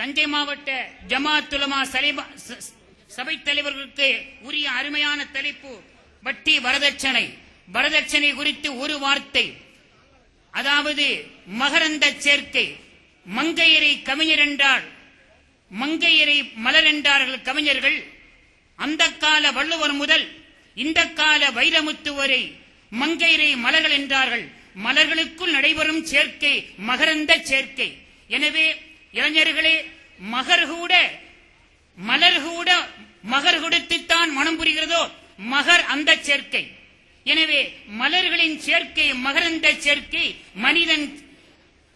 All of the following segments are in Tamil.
தஞ்சை மாவட்ட ஜமாத் உலமா சபை தலைவர்களுக்கு உரிய அருமையான தலைப்பு வட்டி வரதட்சணை. வரதட்சணை குறித்து ஒரு வார்த்தை. அதாவது மகரந்த சேர்க்கை. மங்கையரை கவிஞர் என்றால் மங்கையரை மலர் என்றார்கள் கவிஞர்கள். அந்த கால வள்ளுவர் முதல் இந்த கால வைரமுத்து வரை மங்கையரை மலர்கள் என்றார்கள். மலர்களுக்குள் நடைபெறும் சேர்க்கை மகரந்த சேர்க்கை. எனவே இளைஞர்களே, மலர் கூட மகர் கொடுத்துத்தான் மனம் புரிகிறதோ மகர் அந்த சேர்க்கை. எனவே மலர்களின் சேர்க்கை மகரந்த சேர்க்கை. மனிதன்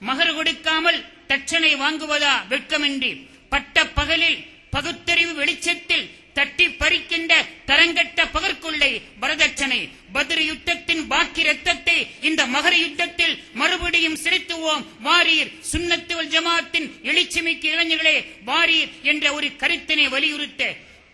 மகர் கொடுக்காமல் தட்சணை வாங்குவதா வெட்கமின்றி பட்ட பகலில் பகுத்தறிவு வெளிச்சத்தில் தட்டி பறிக்கின்ற தரங்கட்ட பகற்கொள்ளை வரதட்சணை. பத்ர் யுத்தத்தின் பாக்கி ரத்தத்தை இந்த மகர யுத்தத்தில் மறுபடியும் செலுத்துவோம் வாரீர். சுன்னத்து வல் ஜமாத்தின் எழுச்சிமிக்க இளைஞர்களே வாரீர் என்ற ஒரு கருத்தினை வலியுறுத்த,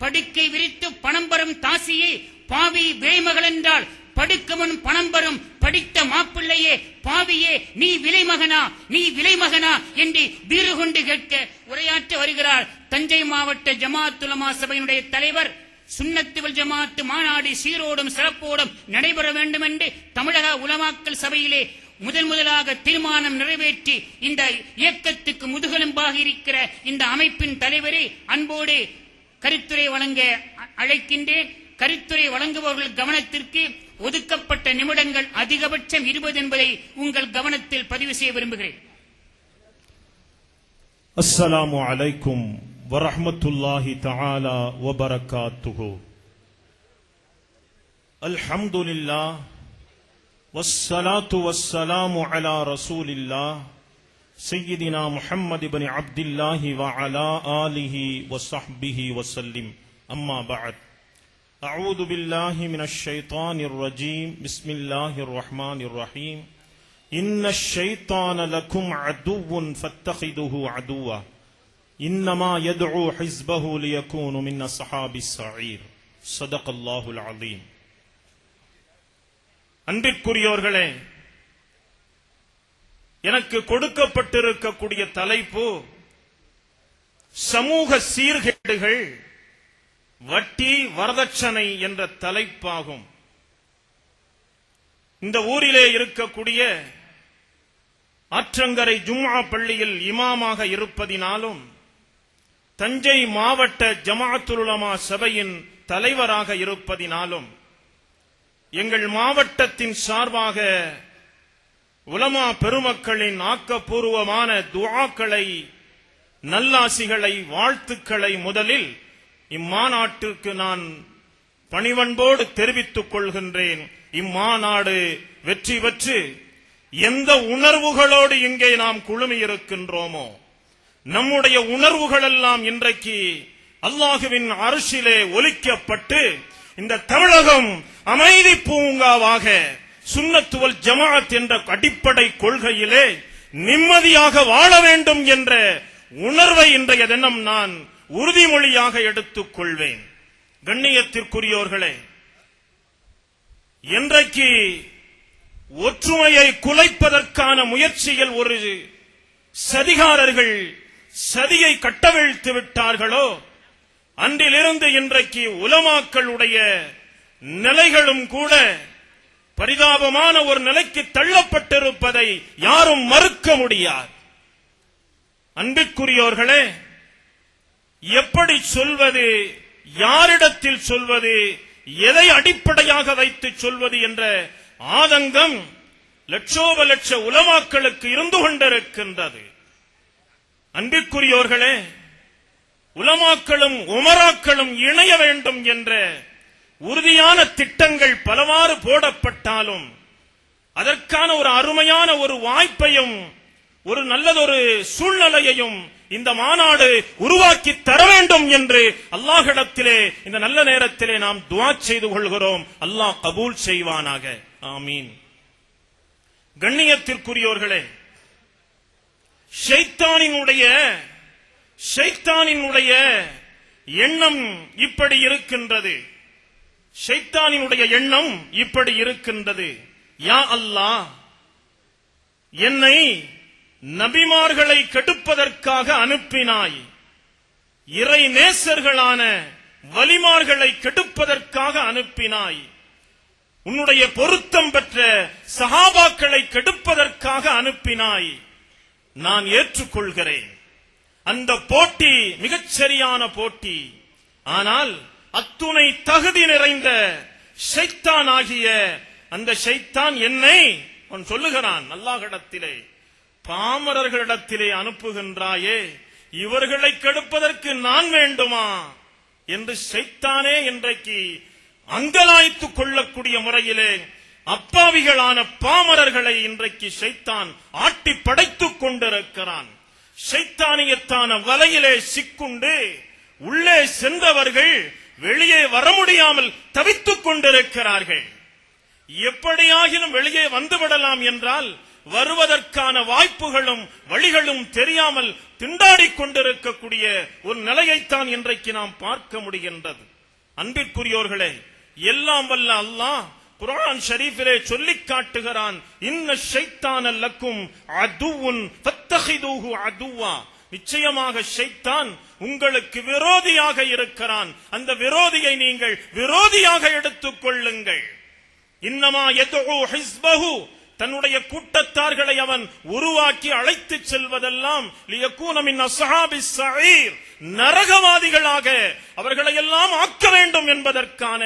படுக்கை விரித்து பணம் பெறும் தாசியை பாவி விலைமகள் என்றால் படுக்கவன் பணம் பெறும் படித்த மாப்பிள்ளையே பாவியே நீ விலைமகனா என்று வீறு கொண்டு கேட்க உரையாற்ற வருகிறார் தஞ்சை மாவட்ட ஜமாத் உலமா சபையினுடைய தலைவர். சுன்னத்து வல் ஜமாத் மாநாடு சீரோடும் சிறப்போடும் நடைபெற வேண்டும் என்று தமிழக உலமாக்கல் சபையிலே முதலாக தீர்மானம் நிறைவேற்றி இந்த இயக்கத்துக்கு முதுகெலும்பாக இருக்கிற இந்த அமைப்பின் தலைவரை அன்போடு கருத்துரை வழங்க அழைக்கின்றேன். கருத்துரை வழங்குபவர்கள் கவனத்திற்கு ஒதுக்கப்பட்ட நிமிடங்கள் அதிகபட்சம் 20 என்பதை உங்கள் கவனத்தில் பதிவு செய்ய விரும்புகிறேன். அஸ்ஸலாமு அலைக்கும் வரஹ்மத்துல்லாஹி தஆலா வபரகாத்துஹு. அல்ஹம்துலில்லாஹ் வஸ்ஸலாத்து வஸ்ஸலாமு அலா ரசூலில்லாஹ் சய்யிதினா முஹம்மது இப்னு அப்துல்லாஹி வ அலா ஆலிஹி வஸஹ்பிஹி வஸல்லிம். அம்மா பஅத். أعوذ بالله من الشيطان الرجيم. بسم الله الرحمن الرحيم. إن الشيطان لكم عدو فاتخذوه عدوا إنما يدعو حزبه ليكونوا من أصحاب السعير. صدق الله العظيم. அன்பிற்குரியோர்களே, எனக்கு கொடுக்கப்பட்டிருக்கக்கூடிய தலைப்பு சமூக சீர்கேடுகள் வட்டி வரதட்சணை என்ற தலைப்பாகும். இந்த ஊரிலே இருக்கக்கூடிய ஆற்றங்கரை ஜும்ஆ பள்ளியில் இமாமாக இருப்பதினாலும் தஞ்சை மாவட்ட ஜமாத்துல் உலமா சபையின் தலைவராக இருப்பதினாலும் எங்கள் மாவட்டத்தின் சார்பாக உலமா பெருமக்களின் ஆக்கப்பூர்வமான துஆக்களை, நல்லாசிகளை, வாழ்த்துக்களை முதலில் இம்மாநாட்டிற்கு நான் பணிவன்போடு தெரிவித்துக் கொள்கின்றேன். இம்மாநாடு வெற்றி பெற்று எந்த உணர்வுகளோடு இங்கே நாம் குழுமி இருக்கின்றோமோ நம்முடைய உணர்வுகள் எல்லாம் இன்றைக்கு அல்லாஹுவின் அர்ஷிலே ஒலிக்கப்பட்டு இந்த தமிழகம் அமைதி பூங்காவாக சுன்னத்து வல் ஜமாஅத் என்ற அடிப்படை கொள்கையிலே நிம்மதியாக வாழ வேண்டும் என்ற உணர்வை இன்றைய தினம் நான் உறுதிமொழியாக எடுத்துக் கொள்வேன். கண்ணியத்திற்குரியோர்களே, இன்றைக்கு ஒற்றுமையை குலைப்பதற்கான முயற்சியில் ஒரு சதிகாரர்கள் சதியை கட்டவிழ்த்து விட்டார்களோ அன்றிலிருந்து இன்றைக்கு உலமாக்களுடைய நிலைகளும் கூட பரிதாபமான ஒரு நிலைக்கு தள்ளப்பட்டிருப்பதை யாரும் மறுக்க முடியாது. அன்பிற்குரியோர்களே, எப்படி சொல்வது, யாரிடத்தில் சொல்வது, எதை அடிப்படையாக வைத்து சொல்வது என்ற ஆதங்கம் லட்சோப லட்ச உலமாக்களுக்கு இருந்து கொண்டிருக்கின்றது. அன்பிற்குரியோர்களே, உலமாக்களும் உமராக்களும் இணைய வேண்டும் என்ற உறுதியான திட்டங்கள் பலவாறு போடப்பட்டாலும் அதற்கான ஒரு அருமையான ஒரு வாய்ப்பையும் ஒரு நல்லதொரு சூழ்நிலையையும் இந்த மாநாடு உருவாக்கி தர வேண்டும் என்று அல்லாஹ்விடத்திலே இந்த நல்ல நேரத்திலே நாம் துஆ செய்து கொள்கிறோம். அல்லாஹ் கபூல் செய்வானாக. ஆமீன். கண்ணியத்திற்குரியோர்களே, ஷைத்தானினுடைய எண்ணம் இப்படி இருக்கின்றது. ஷைத்தானினுடைய எண்ணம் இப்படி இருக்கின்றது. யா அல்லாஹ், என்னை நபிமார்களை கெடுப்பதற்காக அனுப்பினாய். இறை நேசர்களான வலிமார்களை கெடுப்பதற்காக அனுப்பினாய். உன்னுடைய பொருத்தம் பெற்ற சஹாபாக்களை கெடுப்பதற்காக அனுப்பினாய். நான் ஏற்றுக்கொள்கிறேன். அந்த போட்டி மிகச் சரியான போட்டி. ஆனால் அத்துணை தகுதி நிறைந்த ஷைத்தான் ஆகிய அந்த ஷைத்தான் என்னை அவன் சொல்லுகிறான், அல்லாஹ்விடத்திலே பாமரர்களிடத்திலே அனுப்புகின்றாயே, இவர்களை கெடுப்பதற்கு நான் வேண்டுமா என்று ஷைத்தானே இன்றைக்கு அங்கலாய்த்துக் கொள்ளக்கூடிய முறையிலே அப்பாவிகளான பாமரர்களை இன்றைக்கு ஷைத்தான் ஆட்டி படைத்துக் கொண்டிருக்கிறான். ஷைத்தானியத்தான வலையிலே சிக்குண்டு உள்ளே சென்றவர்கள் வெளியே வர முடியாமல் தவித்துக் கொண்டிருக்கிறார்கள். எப்படியாகிலும் வெளியே வந்துவிடலாம் என்றால் வருவதற்கான வாய்ப்புகளும் வழிகளும் தெரியாமல் திண்டாடிக் கொண்டிருக்கக்கூடிய ஒரு நிலையைத்தான் இன்றைக்கு நாம் பார்க்க முடிகின்றது. அன்பிற்குரியோர்களே, எல்லாம் வல்ல அல்லாஹ் குர்ஆன் ஷரீஃபிலே சொல்லிக் காட்டுகிறான், இன்ன ஷைத்தான லக்கும் அதுவுன் ஃபத்தஹிதூஹு அதுவா. நிச்சயமாக ஷைத்தான் உங்களுக்கு விரோதியாக இருக்கிறான். அந்த விரோதியை நீங்கள் விரோதியாக எடுத்துக் கொள்ளுங்கள். இன்னமா யதுஉ ஹிஸ்பஹு, தன்னுடைய கூட்டத்தார்களை அவன் உருவாக்கி அழைத்து செல்வதெல்லாம் லியகூன மின் அஸ்ஹாபிஸ் ஸஈர், நரகவாதிகளாக அவர்களை எல்லாம் ஆக்க வேண்டும் என்பதற்கான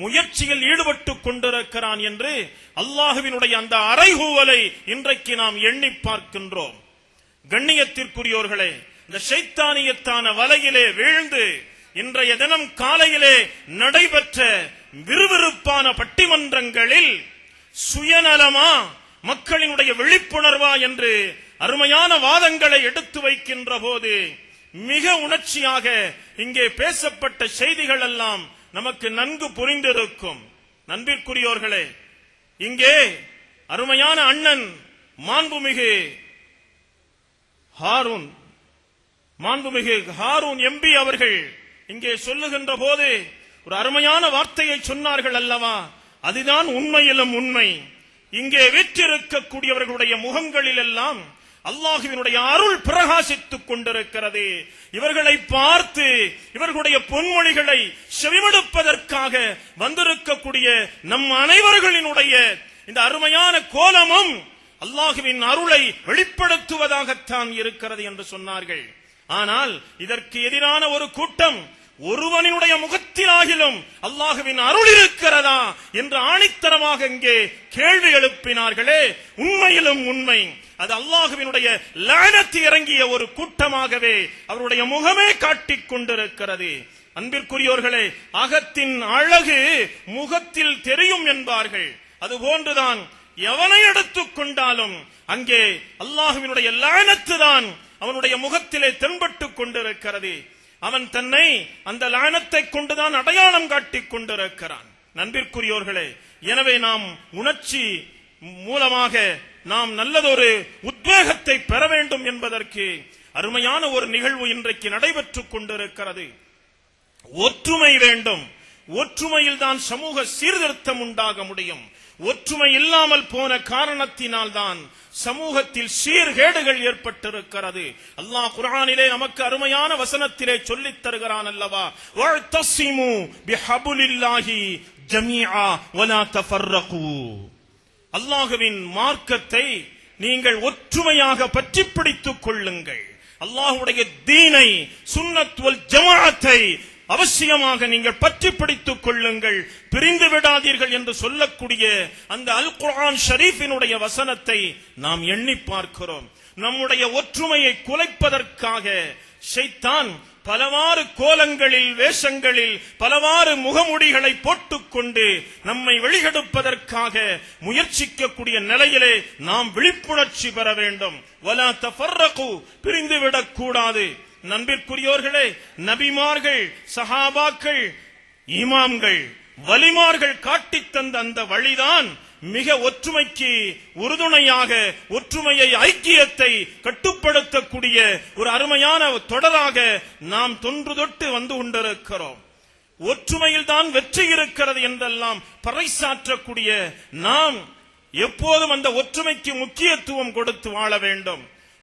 முயற்சியில் ஈடுபட்டுக் கொண்டிருக்கிறான் என்று அல்லாஹுவினுடைய அந்த அறைகூவலை இன்றைக்கு நாம் எண்ணி பார்க்கின்றோம். கண்ணியத்திற்குரியோர்களே, இந்த ஷைத்தானியத்தான வலையிலே வீழ்ந்து இன்றைய தினம் காலையிலே நடைபெற்ற விறுவிறுப்பான பட்டிமன்றங்களில் சுயநலமா மக்களினுடைய விழிப்புணர்வா என்று அருமையான வாதங்களை எடுத்து வைக்கின்ற போது மிக உணர்ச்சியாக இங்கே பேசப்பட்ட செய்திகள் எல்லாம் நமக்கு நன்கு புரிந்திருக்கும். நண்பிற்குரியோர்களே, இங்கே அருமையான அண்ணன் மாண்புமிகு ஹாரூன் எம்பி அவர்கள் இங்கே சொல்லுகின்ற போது ஒரு அருமையான வார்த்தையை சொன்னார்கள் அல்லவா? அதுதான் உண்மையிலும் உண்மை. இங்கே வீற்றிருக்கக்கூடியவர்களுடைய முகங்களில் எல்லாம் அல்லாஹுவினுடைய அருள் பிரகாசித்துக் கொண்டிருக்கிறது. இவர்களை பார்த்து இவர்களுடைய பொன்மொழிகளை செவிமடுப்பதற்காக வந்திருக்கக்கூடிய நம் அனைவர்களினுடைய இந்த அருமையான கோலமும் அல்லாஹுவின் அருளை வெளிப்படுத்துவதாகத்தான் இருக்கிறது என்று சொன்னார்கள். ஆனால் இதற்கு எதிரான ஒரு கூட்டம் ஒருவனுடைய முகத்திலாகிலும் அல்லாஹுவின் அருள் இருக்கிறதா என்று ஆணித்தரமாக இங்கே கேள்வி எழுப்பினார்களே, உண்மையிலும் உண்மை. அது அல்லாஹுவினுடைய லானத்து இறங்கிய ஒரு கூட்டமாகவே அவருடைய முகமே காட்டிக் கொண்டிருக்கிறது. அன்பிற்குரியோர்களே, அகத்தின் அழகு முகத்தில் தெரியும் என்பார்கள். அதுபோன்றுதான் எவனை எடுத்துக் கொண்டாலும் அங்கே அல்லாஹுவினுடைய லானத்து தான் அவனுடைய முகத்திலே தென்பட்டுக் கொண்டிருக்கிறது. அவன் தன்னை அந்த லானத்தை கொண்டுதான் அடையாளம் காட்டிக் கொண்டிருக்கிறான். நண்பிற்குரியோர்களே, எனவே நாம் உணர்ச்சி மூலமாக நாம் நல்லதொரு உத்வேகத்தை பெற வேண்டும் என்பதற்கு அருமையான ஒரு நிகழ்வு இன்றைக்கு நடைபெற்றுக் கொண்டிருக்கிறது. ஒற்றுமை வேண்டும். ஒற்றுமையில் தான் சமூக சீர்திருத்தம் உண்டாக முடியும். ஒற்றுமை இல்லாமல் போன காரணத்தினால் தான் சமூகத்தில் சீர்கேடுகள் ஏற்பட்டிருக்கிறது. அல்லாஹ் குர்ஆனிலே நமக்கு அருமையான வசனத்திலே சொல்லித் தருகிறான் அல்லவா, வஅ்தஸிமு பிஹப்லில்லாஹி ஜமீஆ வலா தஃபர்ரகு. அல்லாஹ்வின் மார்க்கத்தை நீங்கள் ஒற்றுமையாக பற்றி பிடித்துக் கொள்ளுங்கள். அல்லாஹ்வுடைய தீனை, சுன்னத் வல் ஜமாஅத்தை அவசியமாக நீங்கள் பற்றி பிடித்துக் கொள்ளுங்கள், பிரிந்து விடாதீர்கள் என்று சொல்லக்கூடிய அந்த அல் குர்ஆன் ஷரீஃபினுடைய வசனத்தை நாம் எண்ணி பார்க்கிறோம். நம்முடைய ஒற்றுமையை குலைப்பதற்காக ஷைத்தான் பலவாறு கோலங்களில், வேஷங்களில் பலவாறு முகமுடிகளை போட்டுக்கொண்டு நம்மை வெளியெடுப்பதற்காக முயற்சிக்கக்கூடிய நிலையிலே நாம் விழிப்புணர்ச்சி பெற வேண்டும். வலா தஃபர்ரகு, பிரிந்துவிடக் கூடாது. நண்பிற்குரியோர்களே, நபிமார்கள், சஹாபாக்கள், இமாம்கள், வலிமார்கள் காட்டித் தந்த அந்த வழிதான் மிக ஒற்றுமைக்கு உறுதுணையாக, ஒற்றுமையை, ஐக்கியத்தை கட்டுப்படுத்தக்கூடிய ஒரு அருமையான தொடராக நாம் தொன்று தொட்டு வந்து கொண்டிருக்கிறோம். ஒற்றுமையில் தான் வெற்றி இருக்கிறது என்றெல்லாம் பறைசாற்றக்கூடிய நாம் எப்போதும் அந்த ஒற்றுமைக்கு முக்கியத்துவம் கொடுத்து வாழ வேண்டும்.